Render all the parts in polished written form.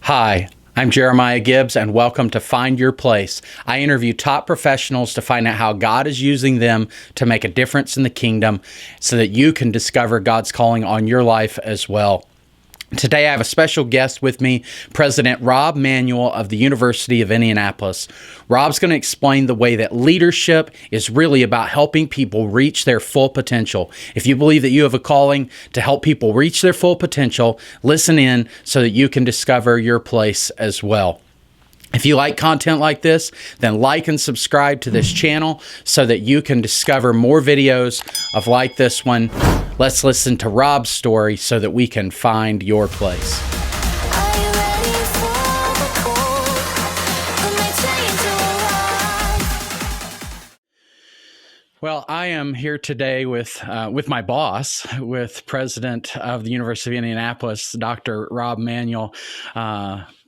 Hi, I'm Jeremiah Gibbs, and welcome to Find Your Place. I interview top professionals to find out how God is using them to make a difference in the kingdom so that you can discover God's calling on your life as well. Today, I have a special guest with me, President Rob Manuel of the University of Indianapolis. Rob's going to explain the way that leadership is really about helping people reach their full potential. If you believe that you have a calling to help people reach their full potential, listen in so that you can discover your place as well. If you like content like this, then like and subscribe to this channel so that you can discover more videos of like this one. Let's listen to Rob's story so that we can find your place. Well, I am here today with my boss, with President of the University of Indianapolis, Dr. Rob Manuel.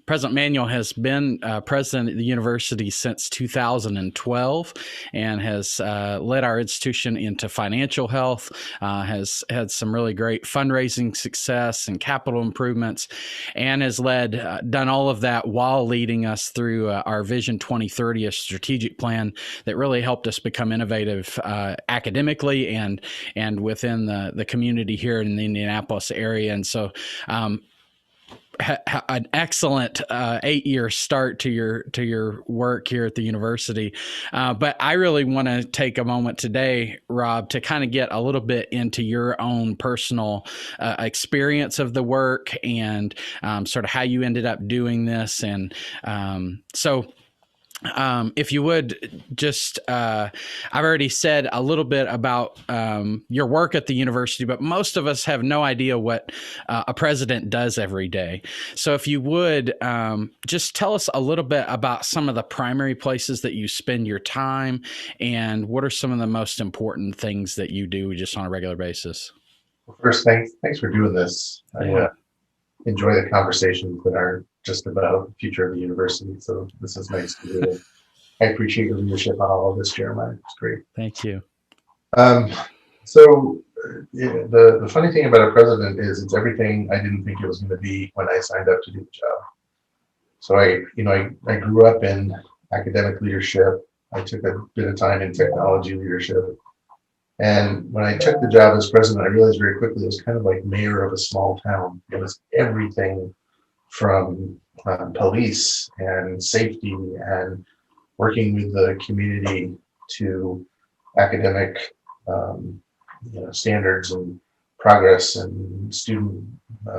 President Manuel has been president of the university since 2012 and has led our institution into financial health, has had some really great fundraising success and capital improvements, and has done all of that while leading us through our Vision 2030, a strategic plan that really helped us become innovative academically and within the community here in the Indianapolis area. And so an excellent 8-year start to your work here at the university. But I really want to take a moment today, Rob, to kind of get a little bit into your own personal experience of the work and sort of how you ended up doing this. And if you would just, I've already said a little bit about your work at the university, but most of us have no idea what a president does every day. So if you would just tell us a little bit about some of the primary places that you spend your time and what are some of the most important things that you do just on a regular basis. Well, first, thanks for doing this. I enjoy the conversations that are just about the future of the university. So this is nice to do. I appreciate your leadership on all of this, Jeremiah. It's great. Thank you. So the funny thing about a president is it's everything I didn't think it was going to be when I signed up to do the job. So I grew up in academic leadership. I took a bit of time in technology leadership. And when I took the job as president, I realized very quickly it was kind of like mayor of a small town. It was everything from police and safety and working with the community to academic standards and progress and student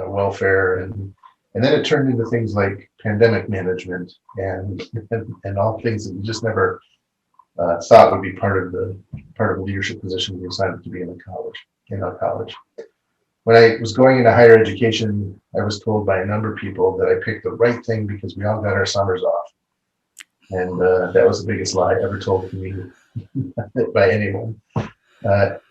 welfare. And then it turned into things like pandemic management and all things that you just never thought would be part of the leadership position we decided to be in our college. When I was going into higher education, I was told by a number of people that I picked the right thing because we all got our summers off. And that was the biggest lie ever told to me by anyone.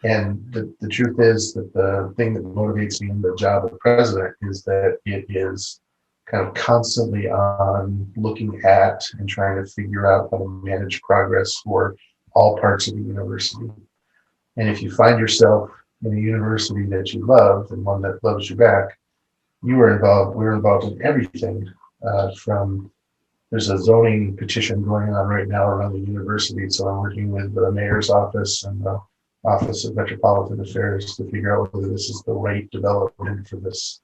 And the truth is that the thing that motivates me in the job of president is that it is kind of constantly on looking at and trying to figure out how to manage progress for all parts of the university. And if you find yourself in a university that you love and one that loves you back, we're involved in everything from there's a zoning petition going on right now around the university. So I'm working with the mayor's office and the Office of Metropolitan Affairs to figure out whether this is the right development for this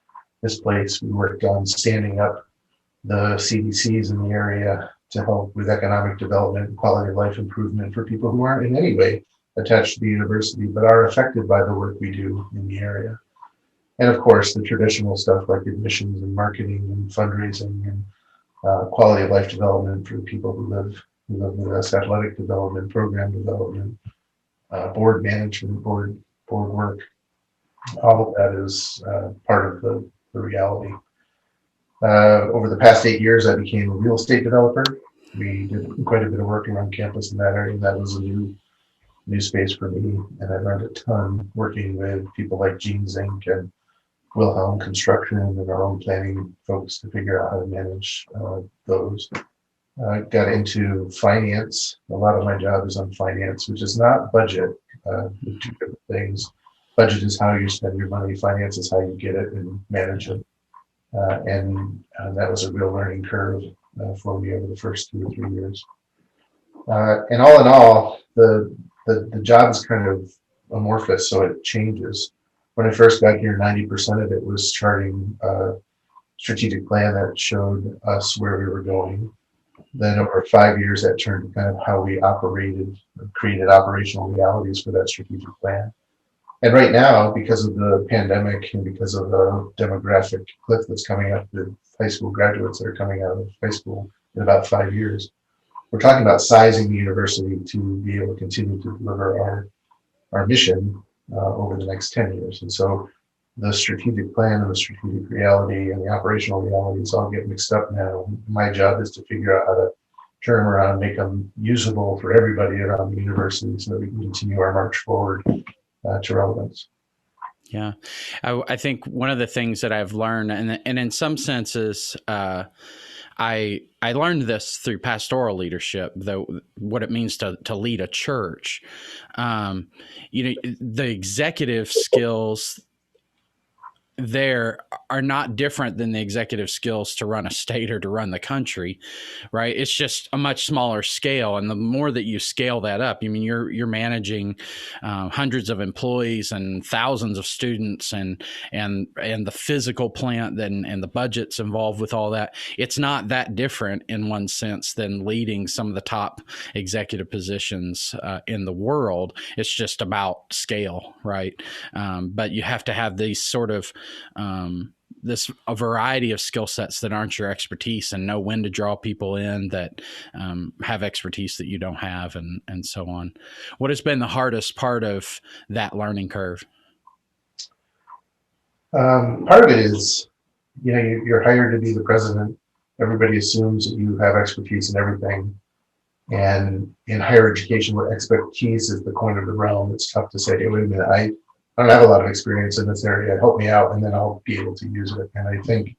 place. We worked on standing up the CDCs in the area to help with economic development and quality of life improvement for people who aren't in any way attached to the university, but are affected by the work we do in the area. And of course, the traditional stuff like admissions and marketing and fundraising and quality of life development for people who live with us, athletic development, program development, board management, board work. All of that is part of the reality. Over the past 8 years, I became a real estate developer. We did quite a bit of work around campus in that area. That was a new space for me, and I learned a ton working with people like Gene Zink and Wilhelm Construction and our own planning folks to figure out how to manage those. I got into finance. A lot of my job is on finance, which is not budget. Two different things. Budget is how you spend your money. Finance is how you get it and manage it. And that was a real learning curve for me over the first 2 or 3 years. And all in all, the job is kind of amorphous, so it changes. When I first got here, 90% of it was charting a strategic plan that showed us where we were going. Then over 5 years, that turned to kind of how we operated, created operational realities for that strategic plan. And right now, because of the pandemic and because of the demographic cliff that's coming up, the high school graduates that are coming out of high school in about 5 years, we're talking about sizing the university to be able to continue to deliver our mission over the next 10 years. And so the strategic plan and the strategic reality and the operational realities all get mixed up now. My job is to figure out how to turn them around, make them usable for everybody around the university so that we can continue our march forward to relevance. Yeah. I think one of the things that I've learned, and in some senses, I learned this through pastoral leadership, though, what it means to lead a church. The executive skills there are not different than the executive skills to run a state or to run the country, right? It's just a much smaller scale, and the more that you scale that up, I mean, you're managing hundreds of employees and thousands of students, and the physical plant and the budgets involved with all that. It's not that different in one sense than leading some of the top executive positions in the world. It's just about scale, right? But you have to have these sort of a variety of skill sets that aren't your expertise, and know when to draw people in that have expertise that you don't have, and so on. What has been the hardest part of that learning curve? Part of it is, you're hired to be the president. Everybody assumes that you have expertise in everything. And in higher education, where expertise is the coin of the realm, it's tough to say, hey, wait a minute, I don't have a lot of experience in this area. Help me out, and then I'll be able to use it. And I think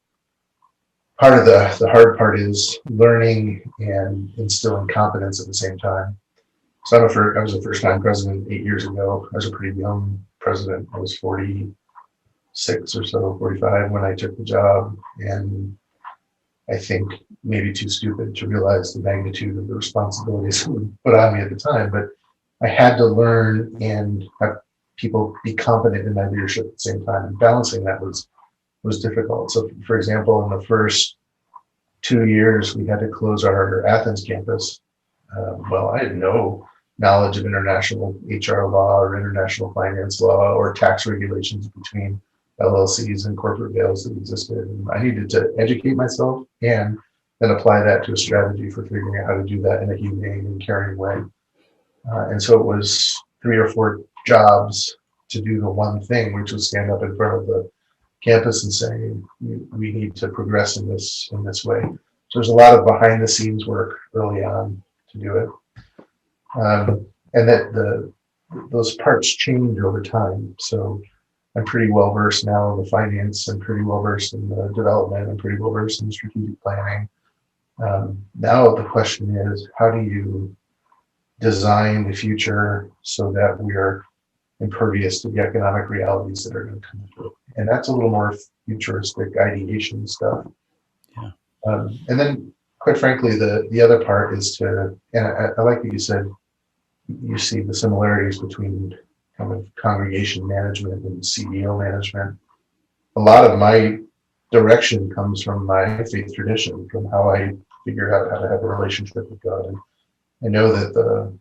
part of the hard part is learning and instilling confidence at the same time. So I was a first-time president 8 years ago. I was a pretty young president. I was 46 or so, 45 when I took the job. And I think maybe too stupid to realize the magnitude of the responsibilities put on me at the time. But I had to learn and have people be competent in my leadership at the same time, and balancing that was difficult. So, for example, in the first 2 years, we had to close our Athens campus. Well, I had no knowledge of international HR law or international finance law or tax regulations between LLCs and corporate veils that existed. And I needed to educate myself and then apply that to a strategy for figuring out how to do that in a humane and caring way. And so it was 3 or 4 jobs to do the one thing, which was stand up in front of the campus and say, we need to progress in this way. So there's a lot of behind the scenes work early on to do it. And that those parts change over time. So I'm pretty well versed now in the finance. I'm pretty well versed in the development. I'm pretty well versed in strategic planning. Now the question is, how do you design the future so that we're impervious to the economic realities that are going to come through? And that's a little more futuristic ideation stuff. Yeah. And then, quite frankly, the other part is and I like that you said you see the similarities between kind of congregation management and CEO management. A lot of my direction comes from my faith tradition, from how I figured out how to have a relationship with God. And I know that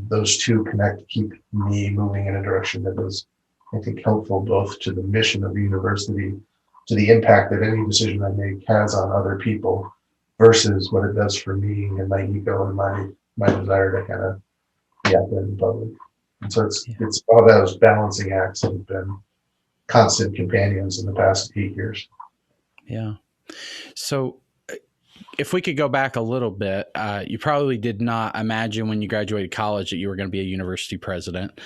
those two connect, keep me moving in a direction that is, I think, helpful both to the mission of the university, to the impact that any decision I make has on other people, versus what it does for me and my ego and my desire to kind of be out there in public. And so it's all those balancing acts that have been constant companions in the past 8 years. Yeah. So if we could go back a little bit, you probably did not imagine when you graduated college that you were going to be a university president.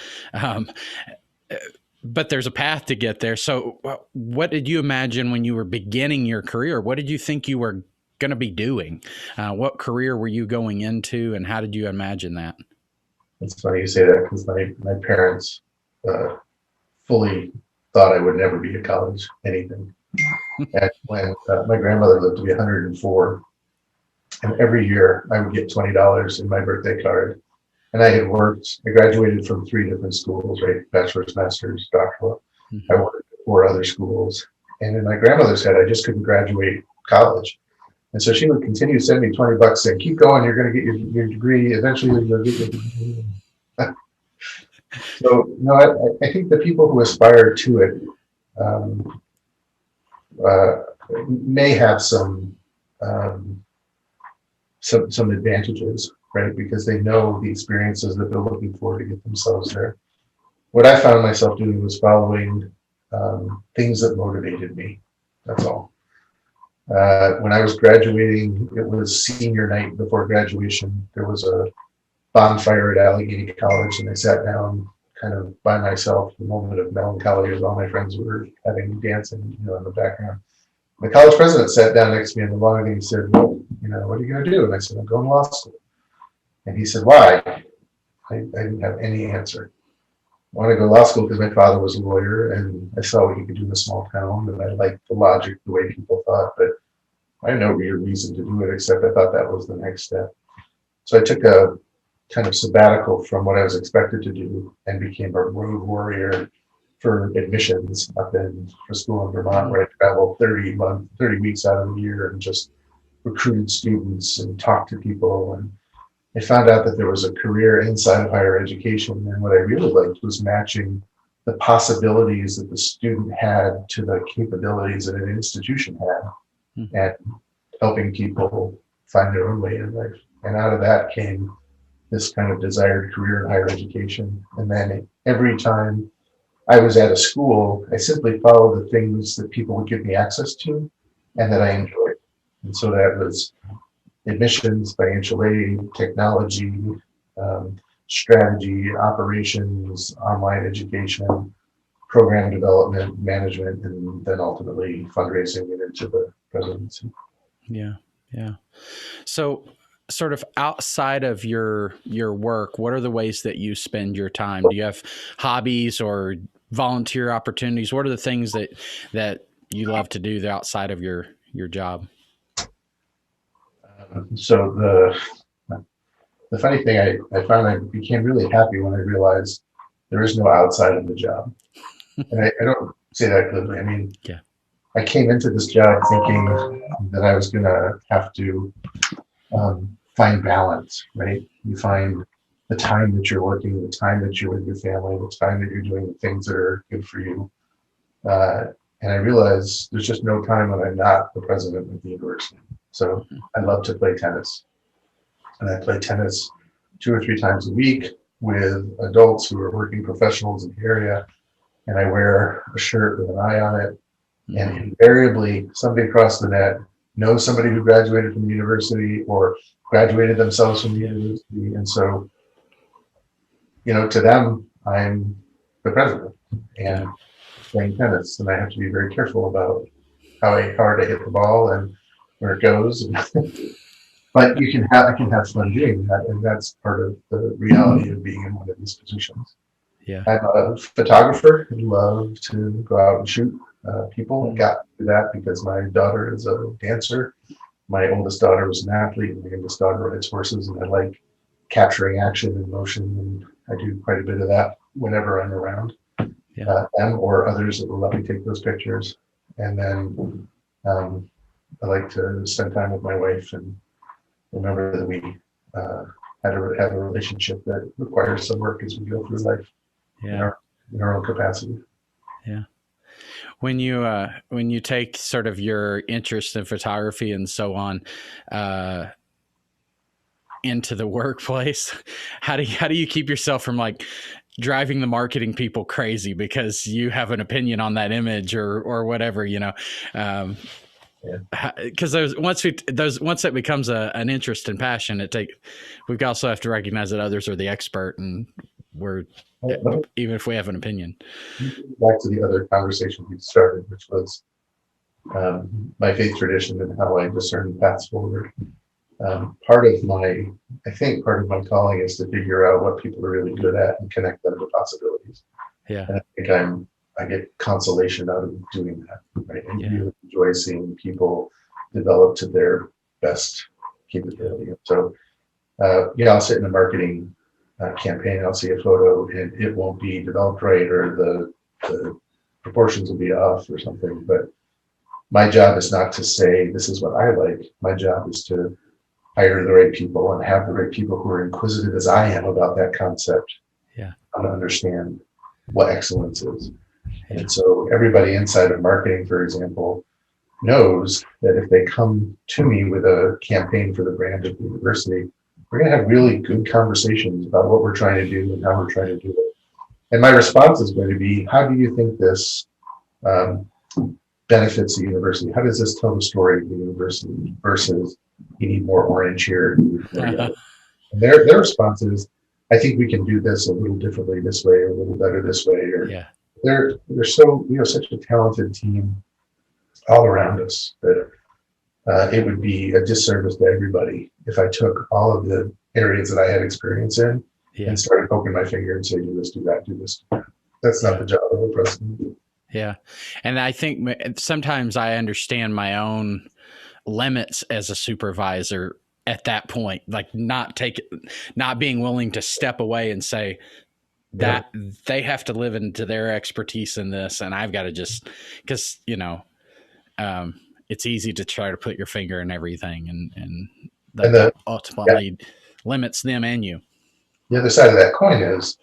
But there's a path to get there. So what did you imagine when you were beginning your career? What did you think you were going to be doing? What career were you going into, and how did you imagine that? It's funny you say that, because my parents fully thought I would never be at college, anything. And when my grandmother lived to be 104, and every year I would get $20 in my birthday card. And I had worked, I graduated from 3 different schools, right? Bachelor's, master's, doctoral. I Mhm. worked at 4 other schools. And in my grandmother's head, I just couldn't graduate college. And so she would continue to send me $20 saying, keep going, you're going to get your degree. Eventually you'll get your degree. So, I think the people who aspire to it um, uh, may have um, some advantages, right? Because they know the experiences that they're looking for to get themselves there. What I found myself doing was following things that motivated me. That's all. When I was graduating, it was senior night before graduation. There was a bonfire at Allegheny College, and I sat down kind of by myself, a moment of melancholy as all my friends were having dancing, in the background. The college president sat down next to me in the lobby and he said, well, what are you going to do? And I said, I'm going to law school. And he said, why? I didn't have any answer. I wanted to go to law school because my father was a lawyer and I saw what he could do in a small town and I liked the logic, the way people thought, but I had no real reason to do it except I thought that was the next step. So I took a kind of sabbatical from what I was expected to do and became a road warrior for admissions up in for school in Vermont, where I traveled 30 weeks out of the year and just recruited students and talked to people. And I found out that there was a career inside of higher education. And what I really liked was matching the possibilities that the student had to the capabilities that an institution had and helping people find their own way in life. And out of that came this kind of desired career in higher education. And then every time I was at a school, I simply followed the things that people would give me access to and that I enjoyed. And so that was admissions, financial aid, technology, strategy, operations, online education, program development, management, and then ultimately fundraising it into the presidency. Yeah. Yeah. So sort of outside of your work, what are the ways that you spend your time? Do you have hobbies or volunteer opportunities? What are the things that you love to do outside of your job? So the funny thing I found I became really happy when I realized there is no outside of the job. And I don't say that glibly. I mean, Yeah. I came into this job thinking that I was going to have to find balance, right? You find the time that you're working, the time that you're with your family, the time that you're doing the things that are good for you. And I realized there's just no time when I'm not the president of the university. So I love to play tennis. And I play tennis 2 or 3 times a week with adults who are working professionals in the area. And I wear a shirt with an eye on it. And invariably, somebody across the net knows somebody who graduated from the university or graduated themselves from the university. And so, to them, I'm the president and playing tennis. And I have to be very careful about how hard I hit the ball and where it goes. But I can have fun doing that. And that's part of the reality of being in one of these positions. Yeah. I'm a photographer who love to go out and shoot people. I got to that because my daughter is a dancer. My oldest daughter was an athlete, and my youngest daughter rides horses, and I like capturing action and motion, and I do quite a bit of that whenever I'm around them or others that will let me take those pictures. And then I like to spend time with my wife and remember that we have a relationship that requires some work as we go through life. Yeah. In our own capacity. Yeah. When you take sort of your interest in photography and so on into the workplace, how do you keep yourself from like driving the marketing people crazy because you have an opinion on that image or whatever, because once that becomes an interest and passion, we also have to recognize that others are the expert and we're even if we have an opinion. Back to the other conversation we started, which was my faith tradition and how I discern paths forward. Part of my calling is to figure out what people are really good at and connect them to possibilities. Yeah. And I think I get consolation out of doing that, right? And Yeah. really enjoy seeing people develop to their best capability. So, I'll sit in a marketing campaign, I'll see a photo and it won't be developed right, or the proportions will be off or something. But my job is not to say, this is what I like. My job is to hire the right people and have the right people who are inquisitive as I am about that concept. Yeah. To understand what excellence is. And so everybody inside of marketing, for example, knows that if they come to me with a campaign for the brand of the university, we're going to have really good conversations about what we're trying to do and how we're trying to do it. And my response is going to be, how do you think this benefits the university? How does this tell the story of the university versus you need more orange here? And their response is, I think we can do this a little differently this way, or a little better this way. Or Yeah. they're so, such a talented team all around us that it would be a disservice to everybody if I took all of the areas that I had experience in and started poking my finger and say, do this, do that, do this, do that. That's not the job of a president. Yeah. And I think sometimes I understand my own limits as a supervisor at that point, like not being willing to step away and say that they have to live into their expertise in this. And I've got to just, because, it's easy to try to put your finger in everything and that ultimately limits them and you. The other side of that coin is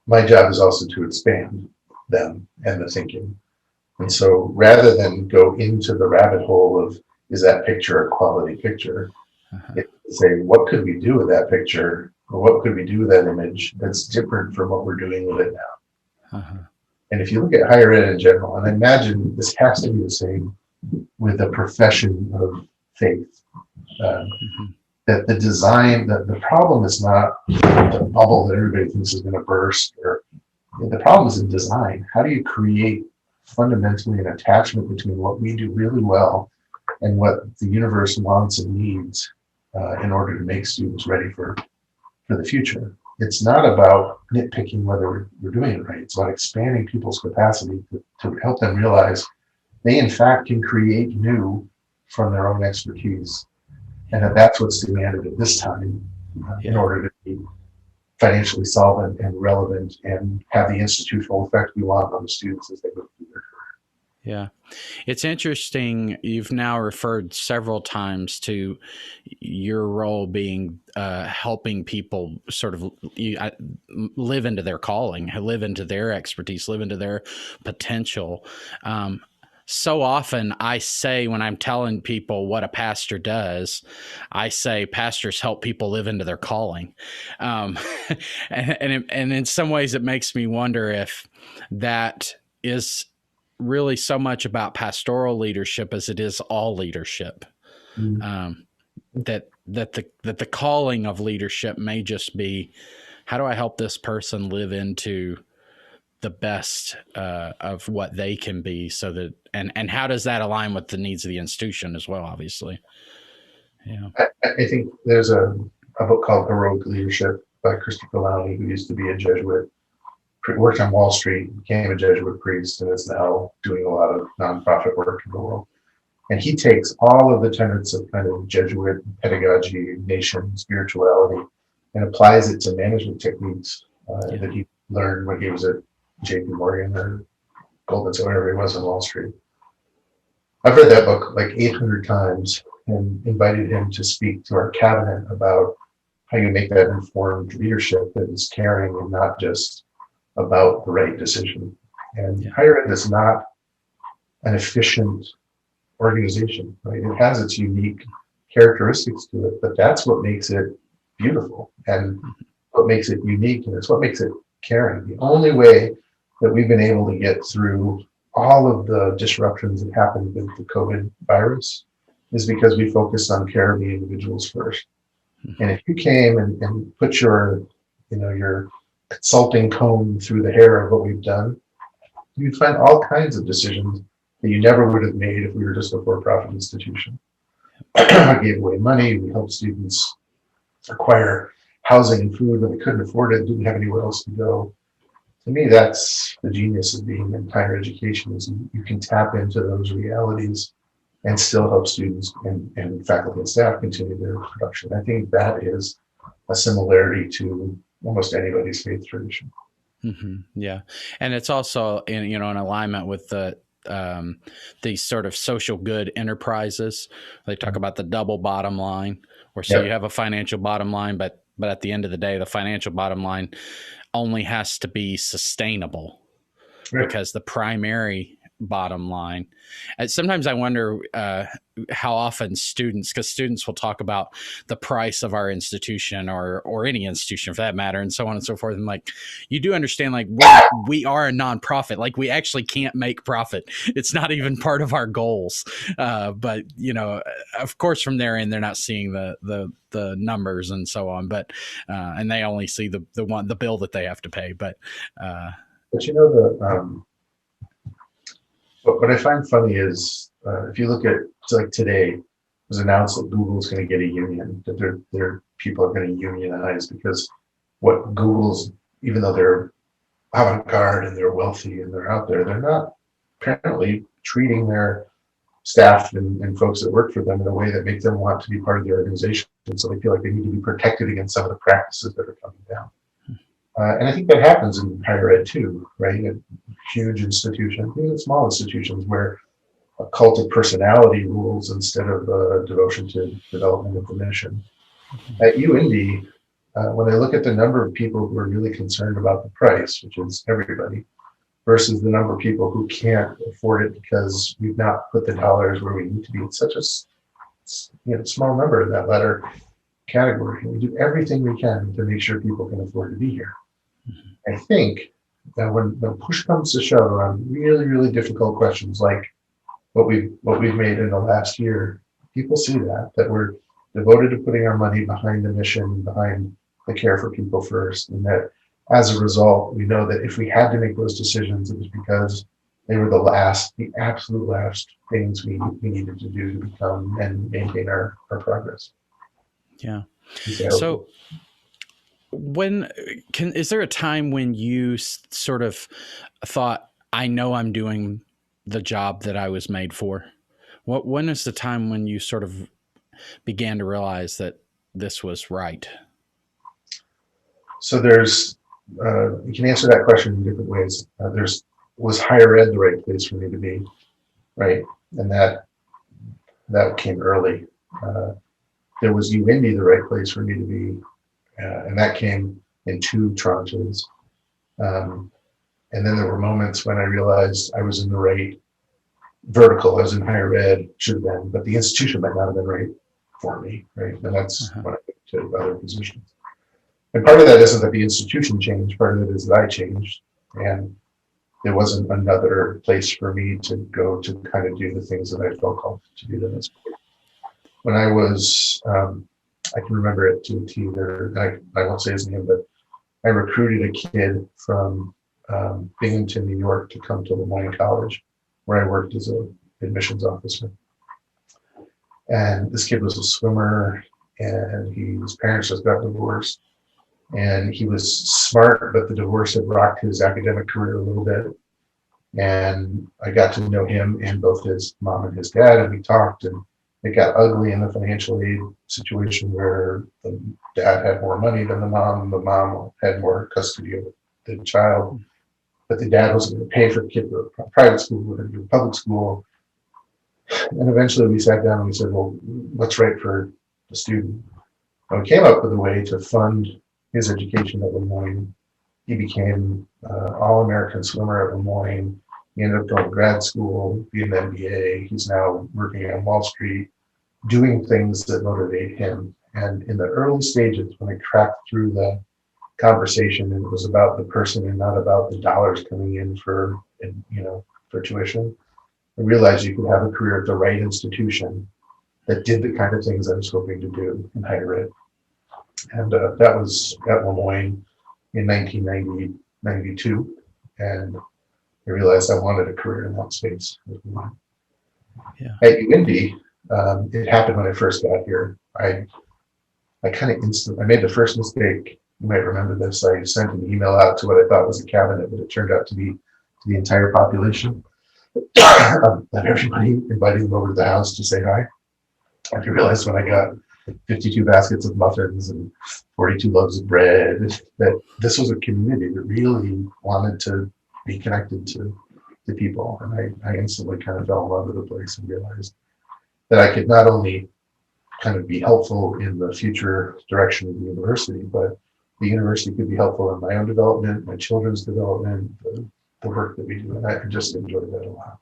my job is also to expand them and the thinking. And so rather than go into the rabbit hole of, is that picture a quality picture? Say, what could we do with that picture? Or what could we do with that image that's different from what we're doing with it now? And if you look at higher ed in general, and I imagine this has to be the same with the profession of faith, that the design, the problem is not the bubble that everybody thinks is going to burst, or the problem is in design. How do you create fundamentally an attachment between what we do really well and what the universe wants and needs in order to make students ready for the future? It's not about nitpicking whether we're doing it right. It's about expanding people's capacity to help them realize they in fact can create new from their own expertise, and that's what's demanded at this time in order to be financially solvent and relevant and have the institutional effect we want on the students as they go through their career. Yeah. It's interesting. You've now referred several times to your role being helping people sort of live into their calling, live into their expertise, live into their potential. So often I say, when I'm telling people what a pastor does, I say pastors help people live into their calling. And in some ways it makes me wonder if that is really so much about pastoral leadership as it is all leadership. That the calling of leadership may just be, how do I help this person live into the best of what they can be, so that and how does that align with the needs of the institution as well, obviously. I think there's a book called Heroic Leadership by Christopher Lowney, who used to be a Jesuit, worked on Wall Street, became a Jesuit priest, and is now doing a lot of nonprofit work in the world. And he takes all of the tenets of kind of Jesuit pedagogy, nation, spirituality, and applies it to management techniques that he learned when he was at JP Morgan or Goldman Sachs, wherever he was on Wall Street. I've read that book like 800 times and invited him to speak to our cabinet about how you make that informed leadership that is caring and not just about the right decision. And higher ed is not an efficient organization, right? It has its unique characteristics to it, but that's what makes it beautiful and what makes it unique, and it's what makes it caring. The only way that we've been able to get through all of the disruptions that happened with the COVID virus is because we focused on care of the individuals first. And if you came and put your consulting comb through the hair of what we've done, you'd find all kinds of decisions that you never would have made if we were just a for-profit institution. We gave away money, we helped students acquire housing and food when they couldn't afford it, didn't have anywhere else to go. to me, that's the genius of being in higher education is you can tap into those realities and still help students and faculty and staff continue their production. I think that is a similarity to almost anybody's faith tradition. Yeah, and it's also in in alignment with these sort of social good enterprises. They talk about the double bottom line, where so you have a financial bottom line, but at the end of the day, the financial bottom line only has to be sustainable because the primary bottom line. And sometimes I wonder how often because students will talk about the price of our institution or any institution for that matter, and so on and so forth. And like, you do understand, like we are a nonprofit, like we actually can't make profit. It's not even part of our goals. But of course, from their end, they're not seeing the numbers and so on. But and they only see the bill that they have to pay. But what I find funny is if you look at like today, it was announced that Google's going to get a union, that their people are going to unionize because what Google's, even though they're avant-garde and they're wealthy and they're out there, they're not apparently treating their staff and folks that work for them in a way that make them want to be part of the organization. And so they feel like they need to be protected against some of the practices that are coming down. And I think that happens in higher ed too, right? A huge institution, even small institutions where a cult of personality rules instead of devotion to development of the mission. At UIndy, when I look at the number of people who are really concerned about the price, which is everybody, versus the number of people who can't afford it because we've not put the dollars where we need to be, it's such a small number in that latter category. We do everything we can to make sure people can afford to be here. I think that when push comes to shove around really, really difficult questions like what we've made in the last year, people see that we're devoted to putting our money behind the mission, behind the care for people first, and that as a result, we know that if we had to make those decisions, it was because they were the absolute last things we needed to do to become and maintain our progress. Yeah. So is there a time when you sort of thought, I know I'm doing the job that I was made for? When is the time when you sort of began to realize that this was right? So you can answer that question in different ways. Was higher ed the right place for me to be, right? And that came early. There was UIndy the right place for me to be, and that came in two tranches. And then there were moments when I realized I was in the right vertical. I was in higher ed, should have been, but the institution might not have been right for me, right? And that's when I went to other positions. And part of that isn't that the institution changed, part of it is that I changed. And there wasn't another place for me to go to kind of do the things that I felt called to do them. When I was, I can remember it to a T there, I won't say his name, but I recruited a kid from Binghamton, New York to come to Lemoyne College, where I worked as an admissions officer. And this kid was a swimmer, and his parents just got divorced. And he was smart, but the divorce had rocked his academic career a little bit. And I got to know him and both his mom and his dad, and we talked, and it got ugly in the financial aid situation where the dad had more money than the mom had more custody of the child, but the dad wasn't going to pay for the kid to go to private school, we're going to do public school. And eventually we sat down and we said, well, what's right for the student? And we came up with a way to fund his education at Lemoyne. He became all-American swimmer at Lemoyne. He ended up going to grad school, being an MBA. He's now working on Wall Street, doing things that motivate him. And in the early stages, when I cracked through the conversation and it was about the person and not about the dollars coming in for tuition, I realized you could have a career at the right institution that did the kind of things I was hoping to do in higher ed. And that was at Lemoyne in 1992. And I realized I wanted a career in that space. Yeah. At UIndy, it happened when I first got here. I made the first mistake you might remember this. I sent an email out to what I thought was a cabinet, but it turned out to be to the entire population of everybody, inviting them over to the house to say hi. And I realized when I got 52 baskets of muffins and 42 loaves of bread that this was a community that really wanted to be connected to people. And I instantly kind of fell in love with the place and realized that I could not only kind of be helpful in the future direction of the university, but the university could be helpful in my own development, my children's development, the work that we do. And I just enjoyed that a lot.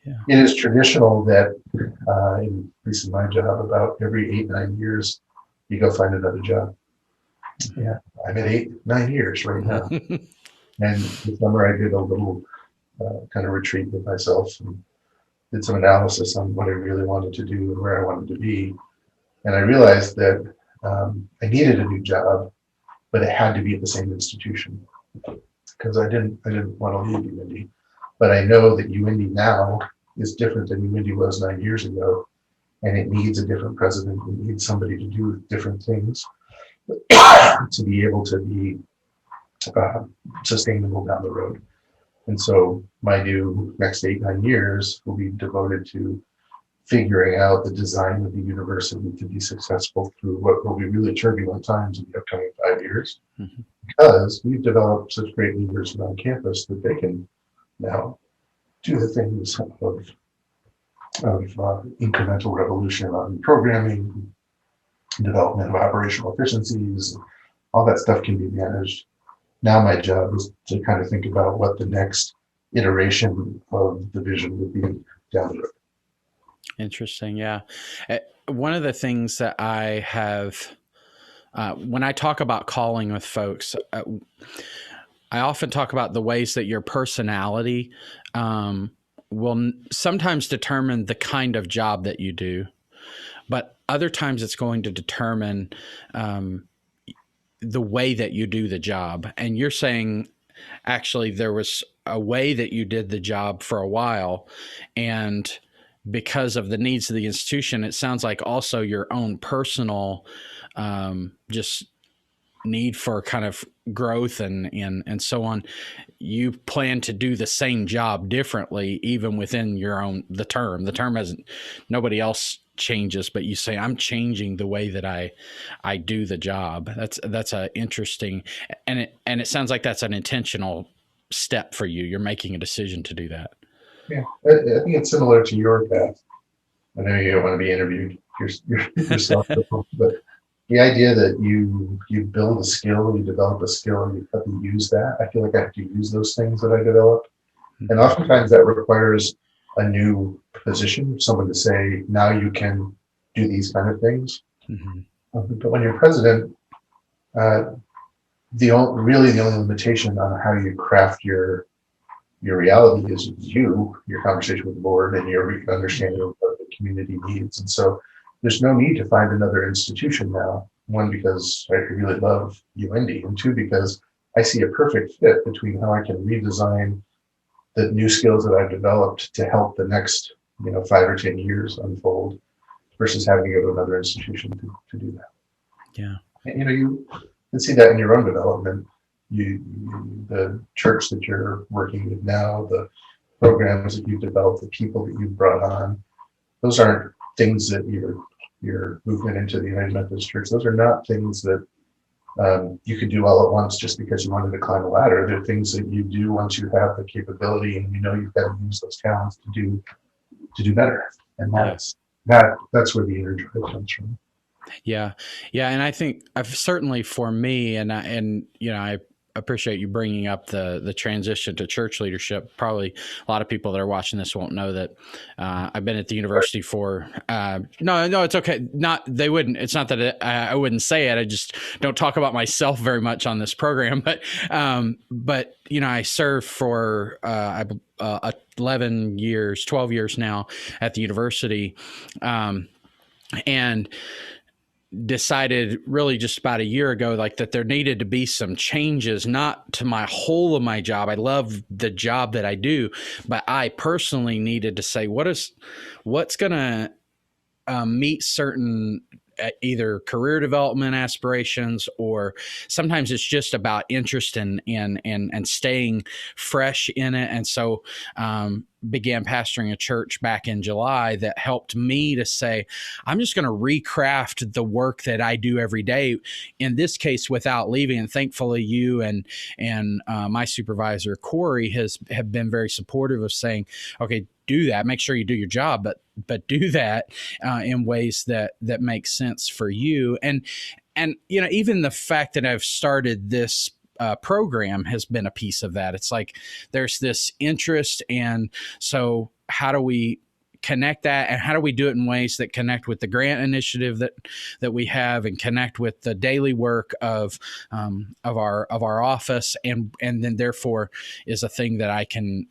Yeah. It is traditional that, at least in my job, about every 8-9 years, you go find another job. Yeah, I'm at 8-9 years right now. And this summer I did a little kind of retreat with myself and did some analysis on what I really wanted to do and where I wanted to be. And I realized that I needed a new job, but it had to be at the same institution because I didn't want to leave UIndy. But I know that UIndy now is different than UIndy was 9 years ago, and it needs a different president. It needs somebody to do different things to be able to be sustainable down the road. And so my new next 8-9 years will be devoted to figuring out the design of the university to be successful through what will be really turbulent times in the upcoming 5 years, because we've developed such great leaders on campus that they can now do the things of incremental revolution on programming, development of operational efficiencies, all that stuff can be managed. Now my job is to kind of think about what the next iteration of the vision would be down the road. Interesting. Yeah. One of the things that I have, when I talk about calling with folks, I often talk about the ways that your personality will sometimes determine the kind of job that you do, but other times it's going to determine the way that you do the job. And you're saying, actually, there was a way that you did the job for a while, and because of the needs of the institution, it sounds like also your own personal just need for kind of growth and so on. You plan to do the same job differently, even within your own the term. The term hasn't, nobody else changes, but you say, I'm changing the way that I do the job. That's a interesting, and it sounds like that's an intentional step for you. You're making a decision to do that. Yeah, I think it's similar to your path. I know you don't want to be interviewed yourself, but the idea that you build a skill, you develop a skill, and you have to use that. I feel like I have to use those things that I developed. And oftentimes that requires a new position, someone to say, now you can do these kind of things. But when you're president, the only limitation on how you craft your reality is your conversation with the board and your understanding of what the community needs. And so there's no need to find another institution now. One, because I really love UIndy, and two, because I see a perfect fit between how I can redesign the new skills that I've developed to help the next 5 or 10 years unfold versus having to go to another institution to do that. Yeah. And, you can see that in your own development. The church that you're working with now, the programs that you've developed, the people that you've brought on, those aren't things that your movement into the United Methodist Church, those are not things that you could do all at once just because you wanted to climb a ladder. They're things that you do once you have the capability and you've got to use those talents to do better. And that's where the inner drive comes from. Yeah. Yeah. And I think I've certainly for me, and I appreciate you bringing up the transition to church leadership. Probably a lot of people that are watching this won't know that I've been at the university for no, it's okay. They wouldn't. It's not that I wouldn't say it. I just don't talk about myself very much on this program. But I served for 11 years, 12 years now at the university, and decided really just about a year ago, like that there needed to be some changes, not to my whole of my job. I love the job that I do, but I personally needed to say, what's going to meet certain either career development aspirations, or sometimes it's just about interest and staying fresh in it. And so began pastoring a church back in July that helped me to say, I'm just going to recraft the work that I do every day, in this case without leaving. And thankfully you and my supervisor Corey have been very supportive of saying, okay, do that, make sure you do your job, but do that in ways that make sense for you. And even the fact that I've started this program has been a piece of that. It's like there's this interest, and so how do we connect that, and how do we do it in ways that connect with the grant initiative that we have, and connect with the daily work of our office, and then therefore is a thing that I can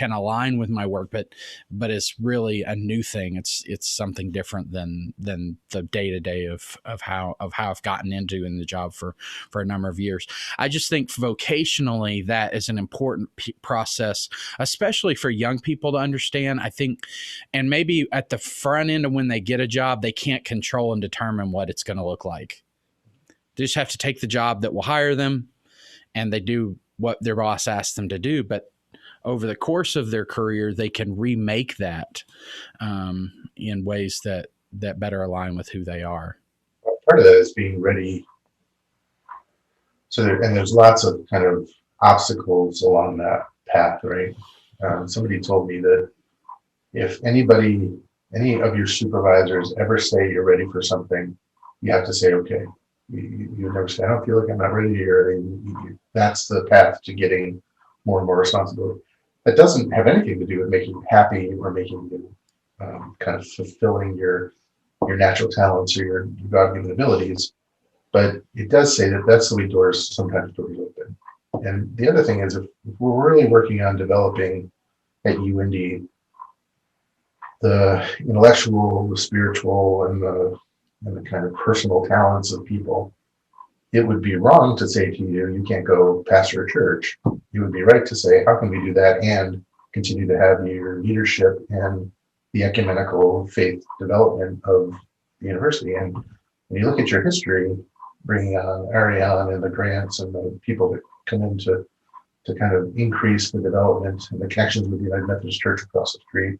align with my work, but it's really a new thing. It's something different than the day to day of how I've gotten into in the job for a number of years. I just think vocationally that is an important process, especially for young people to understand. I think. And maybe at the front end of when they get a job, they can't control and determine what it's going to look like. They just have to take the job that will hire them, and they do what their boss asks them to do. But over the course of their career, they can remake that in ways that better align with who they are. Part of that is being ready. So there's lots of kind of obstacles along that path, right? Somebody told me that if any of your supervisors ever say you're ready for something, you have to say, okay. You never say, I don't feel like I'm not ready, or that's the path to getting more and more responsibility. That doesn't have anything to do with making you happy or making you kind of fulfilling your natural talents or your God-given abilities. But it does say that that's the way sometimes doors open. And the other thing is, if we're really working on developing at UIndy the intellectual, the spiritual, and the kind of personal talents of people, it would be wrong to say to you, you can't go pastor a church. You would be right to say, how can we do that and continue to have your leadership and the ecumenical faith development of the university? And when you look at your history, bringing on Ariane and the grants and the people that come in to kind of increase the development and the connections with the United Methodist Church across the street,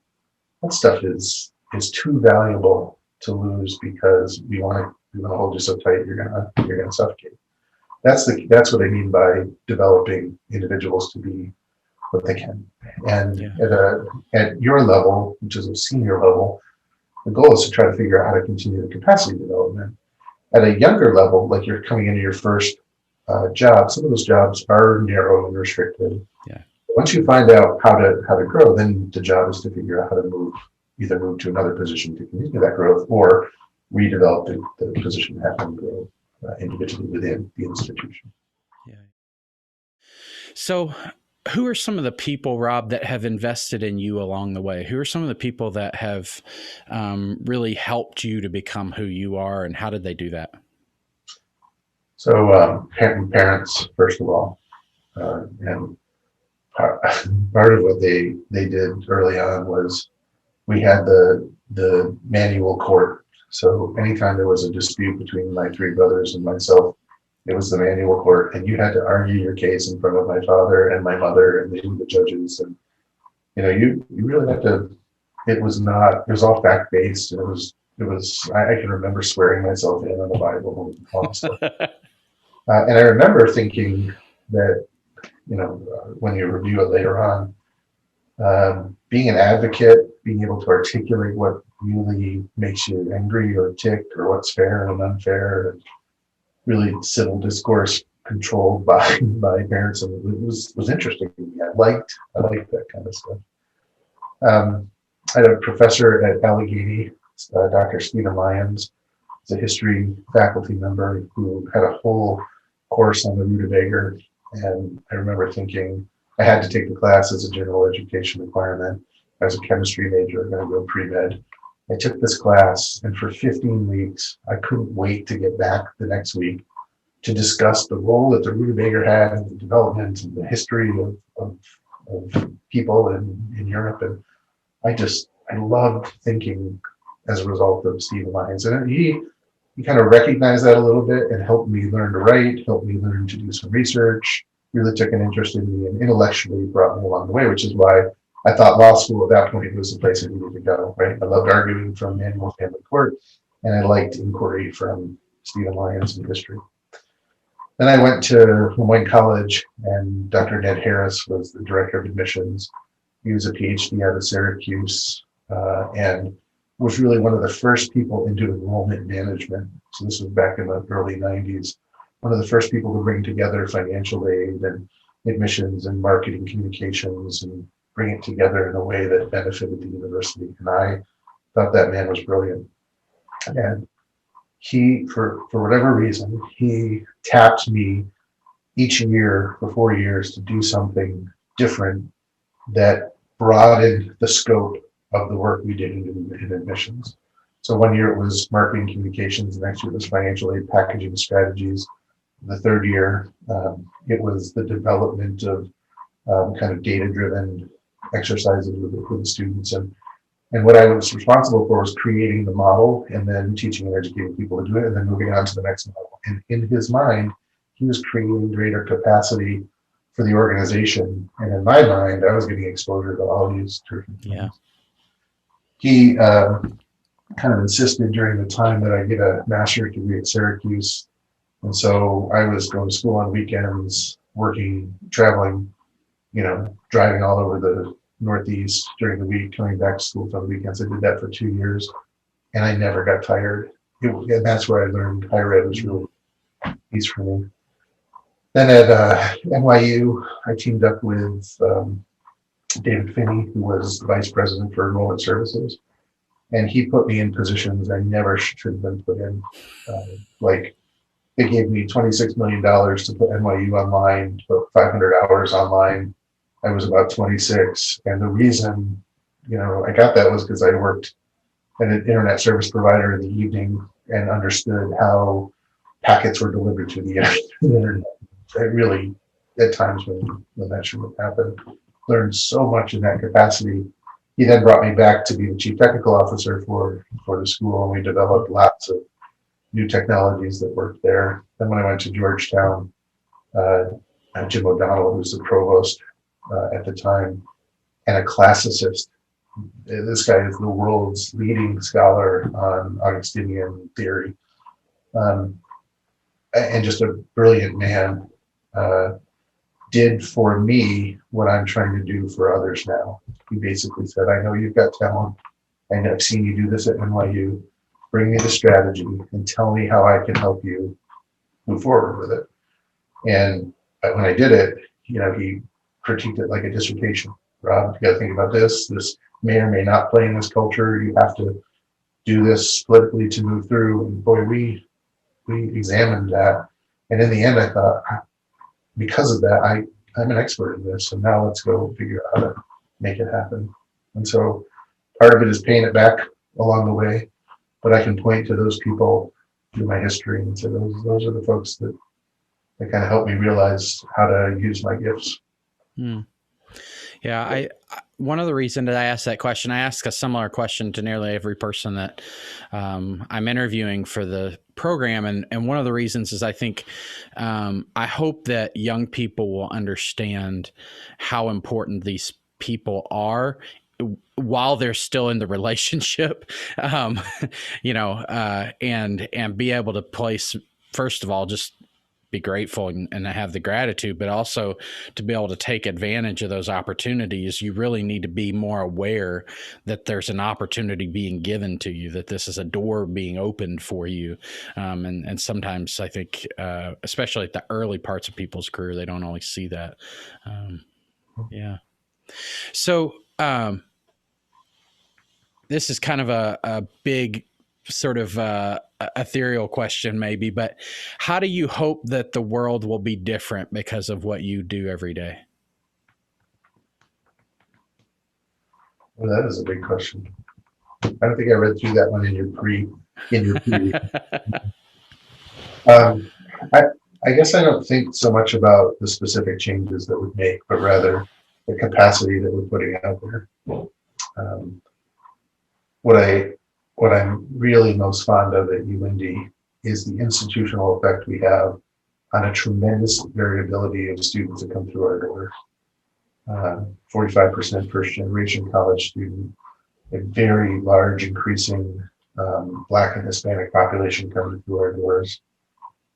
that stuff is too valuable to lose because we want to hold you so tight you're gonna suffocate. That's what I mean by developing individuals to be what they can. And at your level, which is a senior level, the goal is to try to figure out how to continue the capacity development. At a younger level, like you're coming into your first job, some of those jobs are narrow and restricted. Yeah. Once you find out how to grow, then the job is to figure out how to either move to another position to continue that growth, or redevelop the position to have them grow individually within the institution. Yeah. So who are some of the people, Rob, that have invested in you along the way? Who are some of the people that have really helped you to become who you are, and how did they do that? So parents, first of all, and part of what they did early on was we had the manual court. So anytime there was a dispute between my three brothers and myself, it was the manual court, and you had to argue your case in front of my father and my mother and the judges. And you really have to. It was all fact based, and it was. I can remember swearing myself in on the Bible and all stuff. And I remember thinking that, when you review it later on, being an advocate, being able to articulate what really makes you angry or ticked, or what's fair and unfair, and really civil discourse controlled by parents, and it was interesting to me. I liked that kind of stuff. I had a professor at Allegheny, Dr. Stephen Lyons. He's a history faculty member who had a whole course on the rutabaga, and I remember thinking I had to take the class as a general education requirement. I was a chemistry major, going to go pre-med. I took this class, and for 15 weeks, I couldn't wait to get back the next week to discuss the role that the rutabaga had in the development and the history of people in Europe. And I loved thinking as a result of Stephen Lyons. And he he kind of recognized that a little bit and helped me learn to write, helped me learn to do some research, really took an interest in me and intellectually brought me along the way, which is why I thought law school at that point was the place I needed to go, right? I loved arguing from Manuel family court, and I liked inquiry from Stephen Lyons in history. Then I went to Lemoyne College, and Dr. Ned Harris was the director of admissions. He was a PhD out of Syracuse, and was really one of the first people into enrollment management. So this was back in the early 90s. One of the first people to bring together financial aid and admissions and marketing communications and bring it together in a way that benefited the university. And I thought that man was brilliant. And he, for whatever reason, he tapped me each year for 4 years to do something different that broadened the scope of the work we did in admissions. So 1 year it was marketing communications, the next year it was financial aid packaging strategies. The third year, it was the development of kind of data-driven exercises with the students. And what I was responsible for was creating the model and then teaching and educating people to do it and then moving on to the next level. And in his mind, he was creating greater capacity for the organization. And in my mind, I was getting exposure to all these different things. Yeah. He kind of insisted during the time that I get a master's degree at Syracuse. And so I was going to school on weekends, working, traveling, driving all over the Northeast during the week, coming back to school for the weekends. I did that for 2 years, and I never got tired. And that's where I learned higher ed was really easy for me. Then at NYU, I teamed up with David Finney, who was the vice president for enrollment services, and he put me in positions I never should have been put in. Like, they gave me $26 million to put NYU online, to put 500 hours online. I was about 26. And the reason, I got that was because I worked at an internet service provider in the evening and understood how packets were delivered to the internet. I really, at times when that shouldn't have happened, learned so much in that capacity. He then brought me back to be the chief technical officer for the school, and we developed lots of new technologies that worked there. Then when I went to Georgetown, Jim O'Donnell, who was the provost at the time, and a classicist. This guy is the world's leading scholar on Augustinian theory, and just a brilliant man. Did for me what I'm trying to do for others now. He basically said, I know you've got talent. I've seen you do this at NYU. Bring me the strategy and tell me how I can help you move forward with it. And when I did it, he critiqued it like a dissertation. Rob, you got to think about this. This may or may not play in this culture. You have to do this politically to move through. And boy, we examined that. And in the end, I thought, because of that, I'm an expert in this. And now let's go figure out how to make it happen. And so part of it is paying it back along the way. But I can point to those people through my history and say those are the folks that kind of helped me realize how to use my gifts. Yeah, I one of the reasons that I asked that question, I ask a similar question to nearly every person that I'm interviewing for the program, and one of the reasons is I think I hope that young people will understand how important these people are while they're still in the relationship, and be able to place, first of all, just be grateful and have the gratitude, but also to be able to take advantage of those opportunities. You really need to be more aware that there's an opportunity being given to you, that this is a door being opened for you. And sometimes I think, especially at the early parts of people's career, they don't always see that. Yeah. So, this is kind of a big sort of ethereal question maybe, but how do you hope that the world will be different because of what you do every day? Well, that is a big question. I don't think I read through that one in your pre. I guess I don't think so much about the specific changes that we'd make, but rather the capacity that we're putting out there. What I'm really most fond of at UIndy is the institutional effect we have on a tremendous variability of students that come through our door. 45% first generation college student, a very large increasing Black and Hispanic population coming through our doors.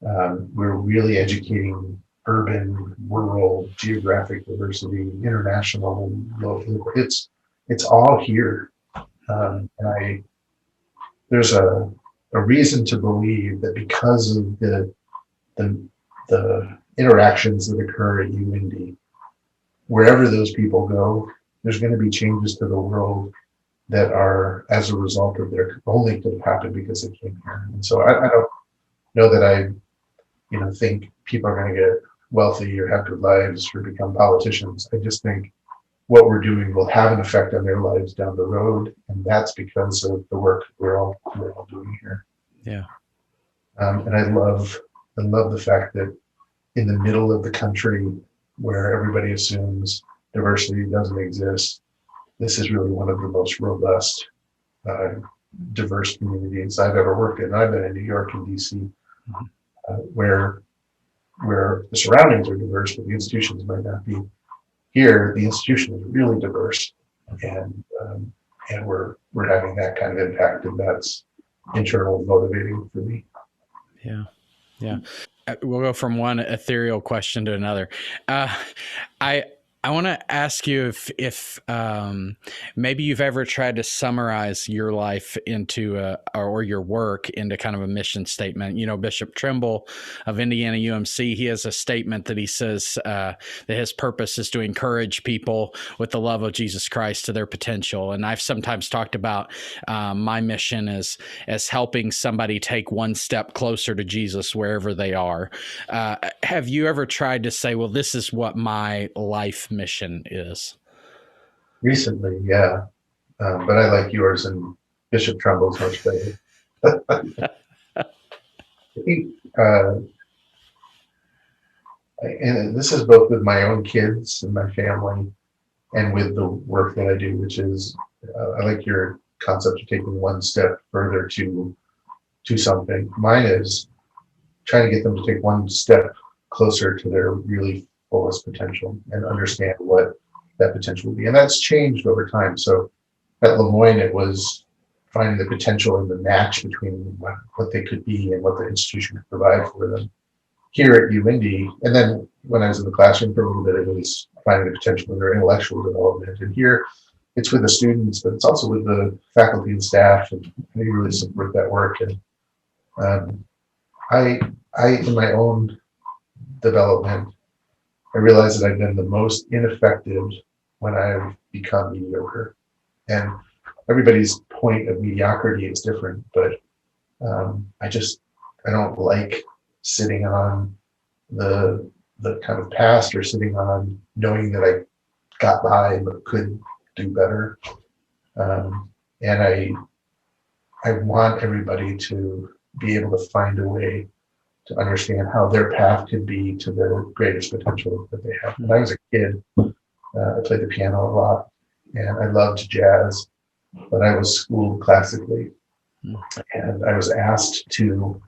We're really educating urban, rural, geographic diversity, international, local. It's all here. There's a reason to believe that because of the interactions that occur at UIndy, wherever those people go, there's going to be changes to the world that are as a result of their only could have happened because they came here. And so I don't know that I think people are going to get wealthy or have good lives or become politicians. I just think what we're doing will have an effect on their lives down the road, and that's because of the work we're all doing here. Yeah. And I love the fact that in the middle of the country where everybody assumes diversity doesn't exist, this is really one of the most robust, diverse communities I've ever worked in. I've been in New York and DC, where the surroundings are diverse, but the institutions might not be. Here, the institution is really diverse, and we're having that kind of impact, and that's internal motivating for me. Yeah, yeah. We'll go from one ethereal question to another. I want to ask you if maybe you've ever tried to summarize your life into or your work into kind of a mission statement. Bishop Trimble of Indiana UMC, he has a statement that he says that his purpose is to encourage people with the love of Jesus Christ to their potential. And I've sometimes talked about my mission as helping somebody take one step closer to Jesus wherever they are. Have you ever tried to say, well, this is what my life mission is? Recently, yeah, but I like yours, and Bishop Trumble's much better. I think, and this is both with my own kids and my family, and with the work that I do, which is I like your concept of taking one step further to something. Mine is trying to get them to take one step closer to their really fullest potential and understand what that potential will be. And that's changed over time. So at Lemoyne, it was finding the potential and the match between what they could be and what the institution could provide for them. Here at UIndy, and then when I was in the classroom for a little bit, it was finding the potential in their intellectual development. And here, it's with the students, but it's also with the faculty and staff, and they really support that work. And I, in my own development, I realized that I've been the most ineffective when I've become mediocre. And everybody's point of mediocrity is different, but I don't like sitting on the kind of past, or sitting on knowing that I got by but could do better. And I want everybody to be able to find a way to understand how their path could be to their greatest potential that they have. When I was a kid, I played the piano a lot, and I loved jazz, but I was schooled classically, and I was asked to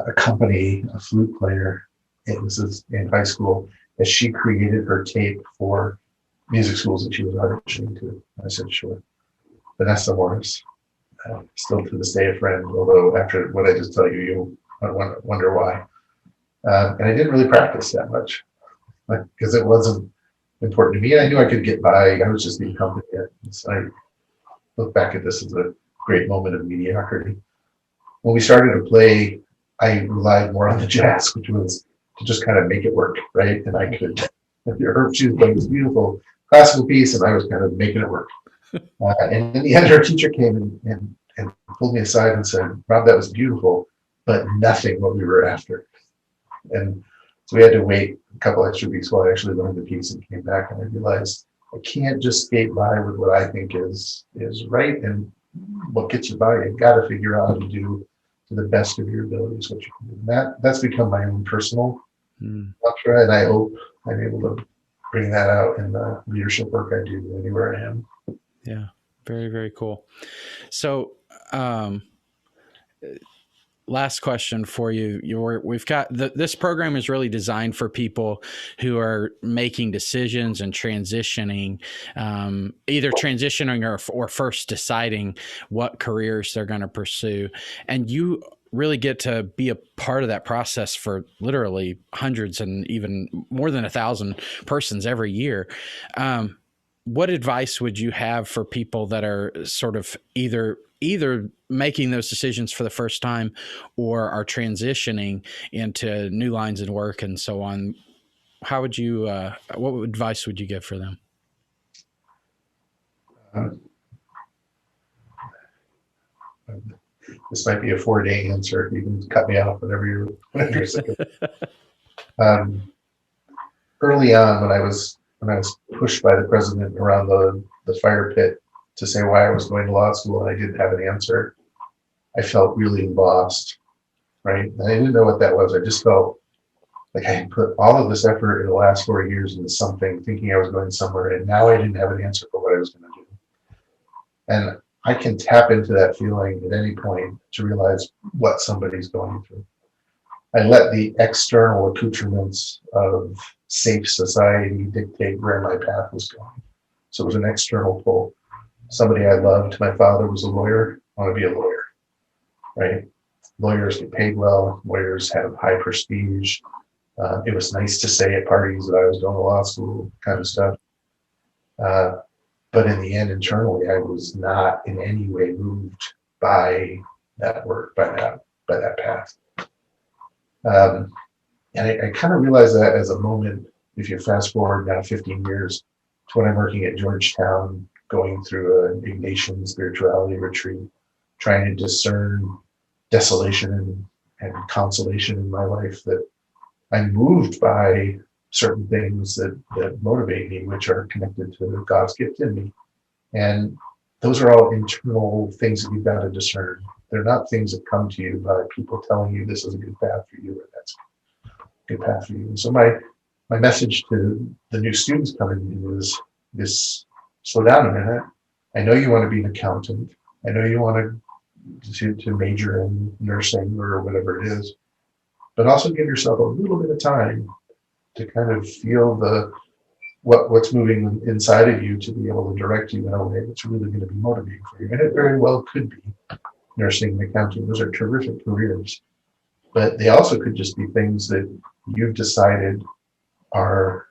accompany a flute player. This is in high school, as she created her tape for music schools that she was auditioning to. I said, sure. Vanessa Morris, still to this day a friend, although after what I just tell you, you wonder why. And I didn't really practice that much, because it wasn't important to me. And I knew I could get by. I was just being accompanied. So I look back at this as a great moment of mediocrity. When we started to play, I relied more on the jazz, which was to just kind of make it work, right? And I could, she was playing this beautiful classical piece, and I was kind of making it work. And in the end, our teacher came and pulled me aside and said, Rob, that was beautiful, but nothing what we were after. And so we had to wait a couple extra weeks while I actually learned the piece and came back, and I realized I can't just skate by with what I think is right and what gets you by. You've got to figure out how to do to the best of your abilities what you can do. And that's become my own personal mantra, and I hope I'm able to bring that out in the leadership work I do anywhere I am. Yeah, very, very cool. So last question for you. We've got this program is really designed for people who are making decisions and transitioning, either transitioning or first deciding what careers they're going to pursue. And you really get to be a part of that process for literally hundreds and even more than 1,000 persons every year. What advice would you have for people that are sort of either making those decisions for the first time or are transitioning into new lines of work and so on? How would you, what advice would you give for them? Um, this might be a 4-day answer. You can cut me off whenever you're sick of it. Early on, when I was pushed by the president around the fire pit to say why I was going to law school and I didn't have an answer, I felt really lost, right? And I didn't know what that was. I just felt like I had put all of this effort in the last 4 years into something, thinking I was going somewhere, and now I didn't have an answer for what I was going to do. And I can tap into that feeling at any point to realize what somebody's going through. I let the external accoutrements of safe society dictate where my path was going. So it was an external pull. Somebody I loved, my father was a lawyer. I want to be a lawyer, right? Lawyers get paid well. Lawyers have high prestige. It was nice to say at parties that I was going to law school, kind of stuff. But in the end, internally, I was not in any way moved by that work, by that path. And I kind of realized that as a moment, if you fast forward now 15 years to when I'm working at Georgetown, going through an Ignatian spirituality retreat, trying to discern desolation and consolation in my life, that I'm moved by certain things that motivate me, which are connected to God's gift in me. And those are all internal things that you've got to discern. They're not things that come to you by people telling you this is a good path for you or that's a good path for you. And so my message to the new students coming in is this: slow down a minute. I know you want to be an accountant. I know you want to major in nursing or whatever it is, but also give yourself a little bit of time to kind of feel what's moving inside of you, to be able to direct you in a way that's really going to be motivating for you. And it very well could be nursing and accounting. Those are terrific careers, but they also could just be things that you've decided are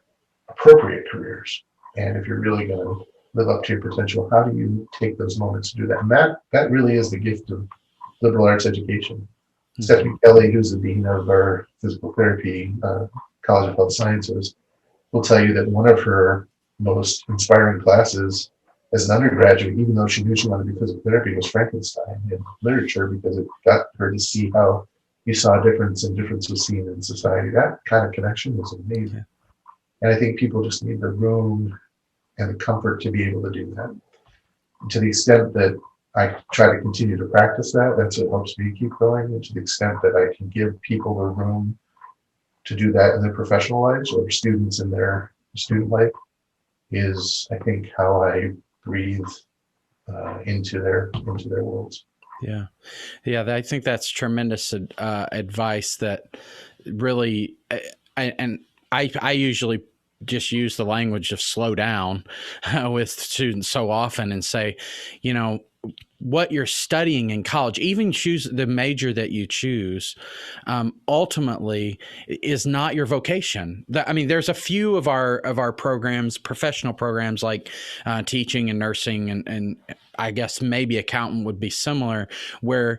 appropriate careers. And if you're really going to live up to your potential, how do you take those moments to do that? And that really is the gift of liberal arts education. Mm-hmm. Stephanie Kelly, who's the dean of our physical therapy College of Health Sciences, will tell you that one of her most inspiring classes as an undergraduate, even though she knew she wanted to be physical therapy, was Frankenstein in literature, because it got her to see how you saw a difference and difference was seen in society. That kind of connection was amazing. Yeah. And I think people just need the room and the comfort to be able to do that. And to the extent that I try to continue to practice that, that's what helps me keep going. And to the extent that I can give people the room to do that in their professional lives or students in their student life, is, I think, how I breathe into their worlds. Yeah. I think that's tremendous advice that really, I usually just use the language of slow down with students so often and say, what you're studying in college, even choose the major that you choose, ultimately is not your vocation. There's a few of our programs, professional programs like teaching and nursing, and I guess maybe accountant would be similar, where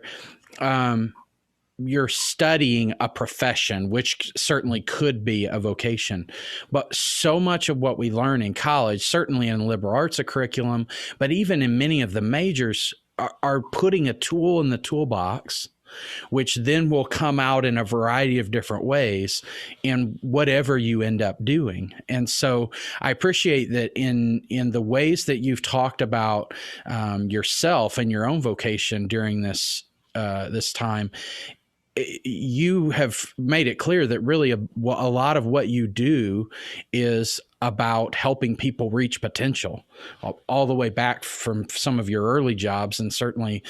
you're studying a profession, which certainly could be a vocation. But so much of what we learn in college, certainly in liberal arts curriculum, but even in many of the majors, are putting a tool in the toolbox, which then will come out in a variety of different ways in whatever you end up doing. And so I appreciate that in the ways that you've talked about yourself and your own vocation during this time, you have made it clear that really a lot of what you do is about helping people reach potential, all the way back from some of your early jobs, and certainly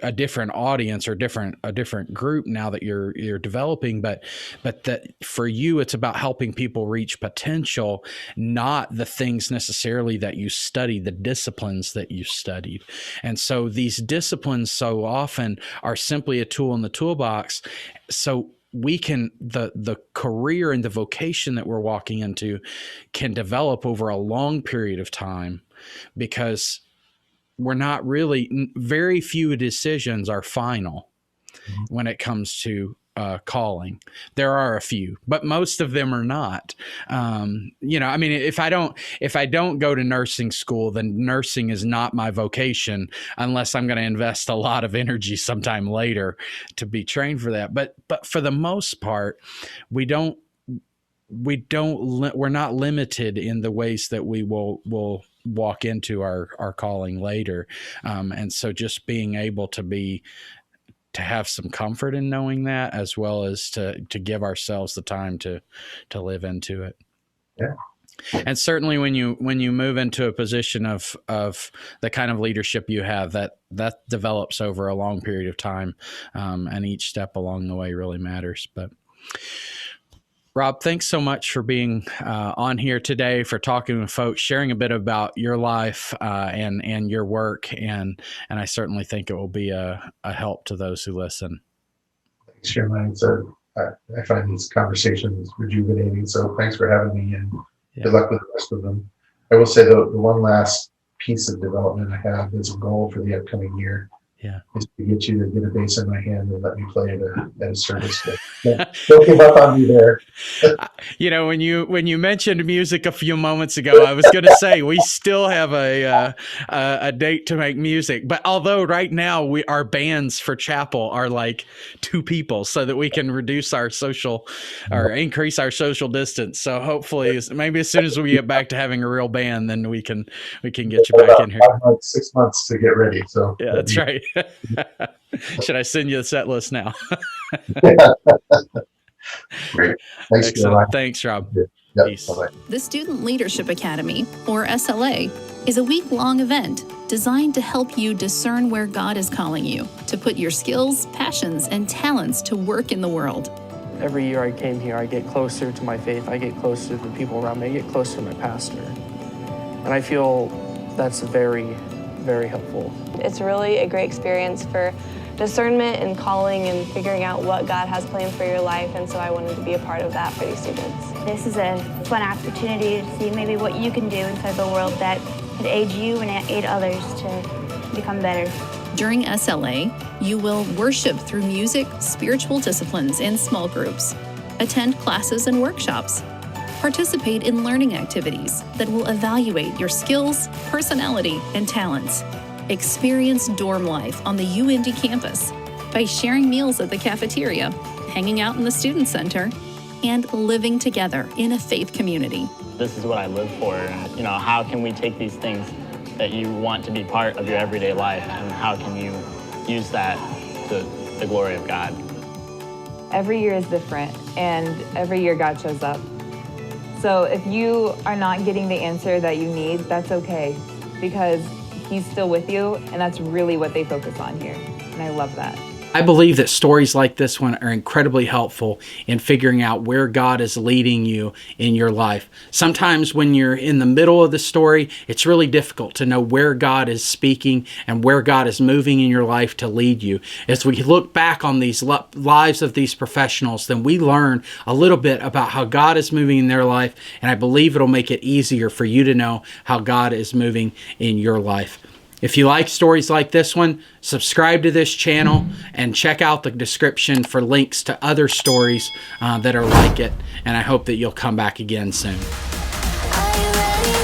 a different audience or a different group now that you're developing, but that for you, it's about helping people reach potential, not the things necessarily that you study, the disciplines that you studied. And so these disciplines so often are simply a tool in the toolbox. So we can, the career and the vocation that we're walking into can develop over a long period of time, because we're not really, very few decisions are final when it comes to calling. There are a few, but most of them are not. I mean, if I don't go to nursing school, then nursing is not my vocation unless I'm going to invest a lot of energy sometime later to be trained for that. But for the most part, we're not limited in the ways that we will walk into our calling later. And so just being able to have some comfort in knowing that, as well as to give ourselves the time to live into it. Yeah. And certainly when you move into a position of the kind of leadership you have, that develops over a long period of time. And each step along the way really matters. But Rob, thanks so much for being on here today, for talking with folks, sharing a bit about your life and your work, and I certainly think it will be a help to those who listen. Thanks, Sherman. I find these conversations rejuvenating, so thanks for having me, and good luck with the rest of them. I will say the one last piece of development I have as a goal for the upcoming year is to get you to get a bass in my hand and let me play at a service. Don't give up on me there. When you mentioned music a few moments ago, I was going to say we still have a date to make music. But although right now our bands for chapel are like 2 people, so that we can reduce our social or increase our social distance. So hopefully, maybe as soon as we get back to having a real band, then we can get you back in here. 6 months to get ready. So yeah, that's right. Should I send you the set list now? Great. Thanks. Excellent. Thanks, Rob. Yep. Peace. Bye-bye. The Student Leadership Academy, or SLA, is a week-long event designed to help you discern where God is calling you to put your skills, passions, and talents to work in the world. Every year I came here, I get closer to my faith, I get closer to the people around me, I get closer to my pastor. And I feel that's very, very helpful. It's really a great experience for discernment and calling and figuring out what God has planned for your life, and so I wanted to be a part of that for these students. This is a fun opportunity to see maybe what you can do inside the world that could aid you and aid others to become better. During SLA, you will worship through music, spiritual disciplines, and small groups, attend classes and workshops, participate in learning activities that will evaluate your skills, personality, and talents. Experience dorm life on the UIndy campus by sharing meals at the cafeteria, hanging out in the student center, and living together in a faith community. This is what I live for, and how can we take these things that you want to be part of your everyday life, and how can you use that to the glory of God? Every year is different, and every year God shows up. So if you are not getting the answer that you need, that's okay, because He's still with you, and that's really what they focus on here, and I love that. I believe that stories like this one are incredibly helpful in figuring out where God is leading you in your life. Sometimes when you're in the middle of the story, it's really difficult to know where God is speaking and where God is moving in your life to lead you. As we look back on these lives of these professionals, then we learn a little bit about how God is moving in their life, and I believe it'll make it easier for you to know how God is moving in your life. If you like stories like this one, subscribe to this channel and check out the description for links to other stories that are like it. And I hope that you'll come back again soon. Are you ready?